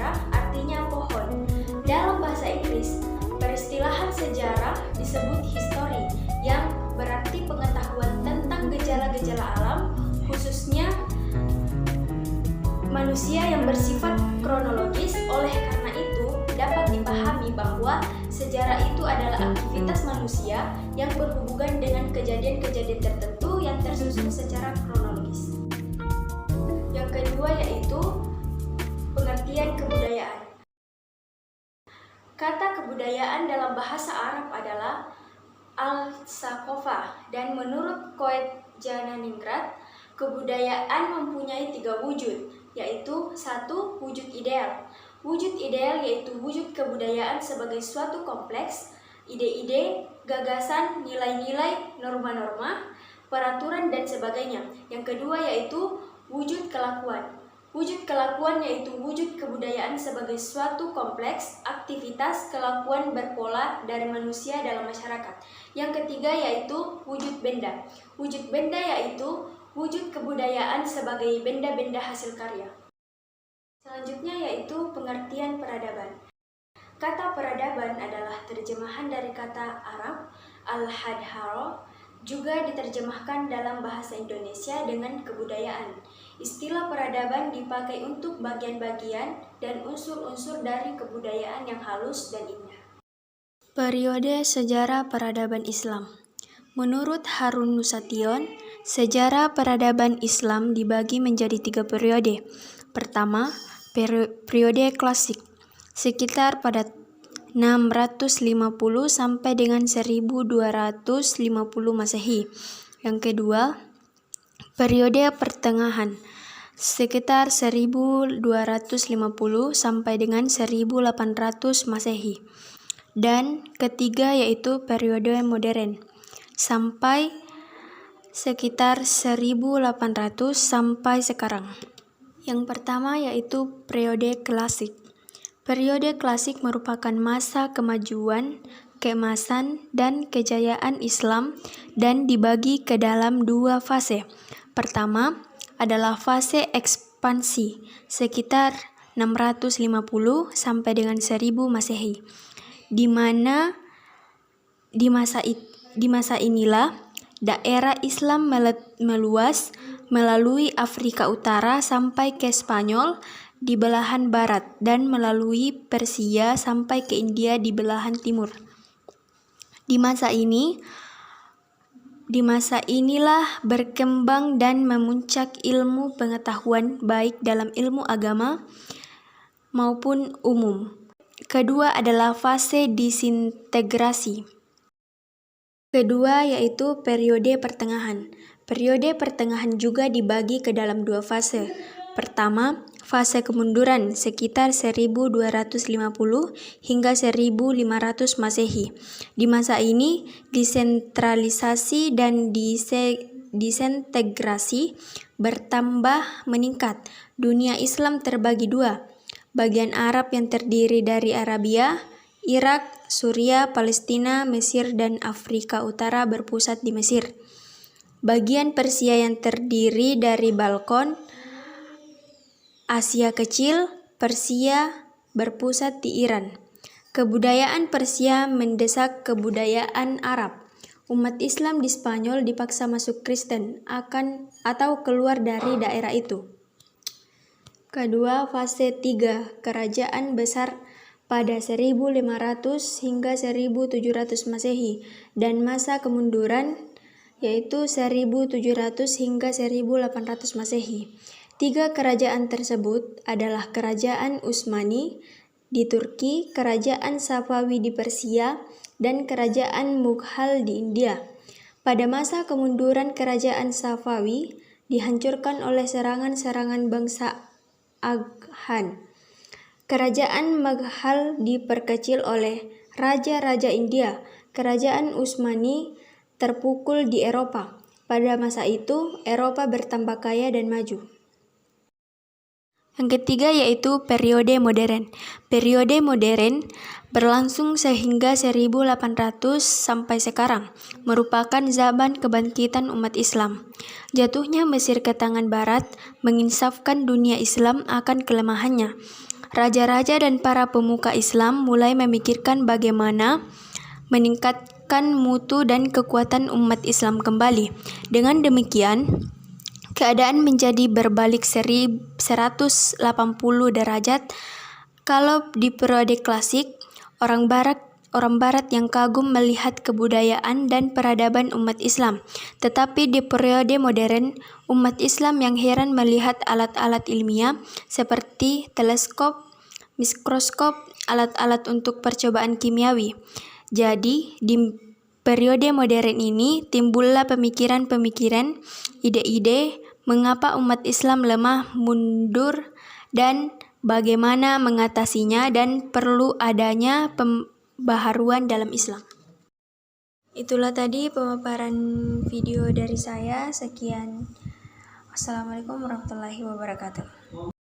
sejarah artinya pohon. Dalam bahasa Inggris, peristilahan sejarah disebut history, yang berarti pengetahuan tentang gejala-gejala alam, khususnya manusia yang bersifat kronologis. Oleh karena itu, dapat dipahami bahwa sejarah itu adalah aktivitas manusia yang berhubungan dengan kejadian-kejadian tertentu yang tersusun secara kronologis. Yang kedua yaitu pengertian kebudayaan. Kata kebudayaan dalam bahasa Arab adalah al-saqafah, dan menurut Koet Jananingrat, kebudayaan mempunyai 3 wujud, yaitu 1. Wujud ideal. Wujud ideal yaitu wujud kebudayaan sebagai suatu kompleks, ide-ide, gagasan, nilai-nilai, norma-norma, peraturan, dan sebagainya. Yang kedua yaitu wujud kelakuan. Wujud kelakuan yaitu wujud kebudayaan sebagai suatu kompleks, aktivitas, kelakuan berpola dari manusia dalam masyarakat. Yang ketiga yaitu wujud benda. Wujud benda yaitu wujud kebudayaan sebagai benda-benda hasil karya. Selanjutnya yaitu pengertian peradaban. Kata peradaban adalah terjemahan dari kata Arab al-hadhara, juga diterjemahkan dalam bahasa Indonesia dengan kebudayaan. Istilah peradaban dipakai untuk bagian-bagian dan unsur-unsur dari kebudayaan yang halus dan indah. Periode sejarah peradaban Islam. Menurut Harun Nusation, sejarah peradaban Islam dibagi menjadi 3 periode. Pertama, periode klasik, sekitar pada 650 sampai dengan 1250 Masehi. Yang kedua, periode pertengahan, sekitar 1250 sampai dengan 1800 Masehi. Dan ketiga yaitu periode modern, sampai sekitar 1800 sampai sekarang. Yang pertama yaitu periode klasik. Periode klasik merupakan masa kemajuan, keemasan, dan kejayaan Islam dan dibagi ke dalam 2 fase. Pertama adalah fase ekspansi, sekitar 650 sampai dengan 1000 Masehi, di mana di masa inilah daerah Islam meluas melalui Afrika Utara sampai ke Spanyol di belahan barat dan melalui Persia sampai ke India di belahan timur. Di masa inilah berkembang dan memuncak ilmu pengetahuan baik dalam ilmu agama maupun umum. Kedua adalah fase disintegrasi. Kedua yaitu periode pertengahan. Periode pertengahan juga dibagi ke dalam 2 fase. Pertama, fase kemunduran sekitar 1250 hingga 1500 Masehi. Di masa ini, desentralisasi dan disintegrasi bertambah meningkat. Dunia Islam terbagi 2. Bagian Arab yang terdiri dari Arabia, Irak, Suriah, Palestina, Mesir, dan Afrika Utara berpusat di Mesir. Bagian Persia yang terdiri dari Balkan, Asia Kecil, Persia berpusat di Iran. Kebudayaan Persia mendesak kebudayaan Arab. Umat Islam di Spanyol dipaksa masuk Kristen atau keluar dari daerah itu. Kedua, fase 3, kerajaan besar pada 1500 hingga 1700 Masehi dan masa kemunduran yaitu 1700 hingga 1800 Masehi. 3 kerajaan tersebut adalah Kerajaan Utsmani di Turki, Kerajaan Safawi di Persia, dan Kerajaan Mughal di India. Pada masa kemunduran Kerajaan Safawi dihancurkan oleh serangan-serangan bangsa Aghan. Kerajaan Mughal diperkecil oleh raja-raja India. Kerajaan Utsmani terpukul di Eropa. Pada masa itu, Eropa bertambah kaya dan maju. Yang ketiga yaitu periode modern. Periode modern berlangsung sehingga 1800 sampai sekarang, merupakan zaman kebangkitan umat Islam. Jatuhnya Mesir ke tangan Barat menginsafkan dunia Islam akan kelemahannya. raja-raja dan para pemuka Islam mulai memikirkan bagaimana meningkatkan mutu dan kekuatan umat Islam kembali. Dengan demikian, keadaan menjadi berbalik 180 derajat. Kalau di periode klasik, orang Barat yang kagum melihat kebudayaan dan peradaban umat Islam. Tetapi di periode modern, umat Islam yang heran melihat alat-alat ilmiah seperti teleskop, mikroskop, alat-alat untuk percobaan kimiawi. Jadi, di periode modern ini timbullah pemikiran-pemikiran, ide-ide mengapa umat Islam lemah, mundur, dan bagaimana mengatasinya, dan perlu adanya pembaharuan dalam Islam. Itulah tadi pemaparan video dari saya. Sekian. Wassalamualaikum warahmatullahi wabarakatuh.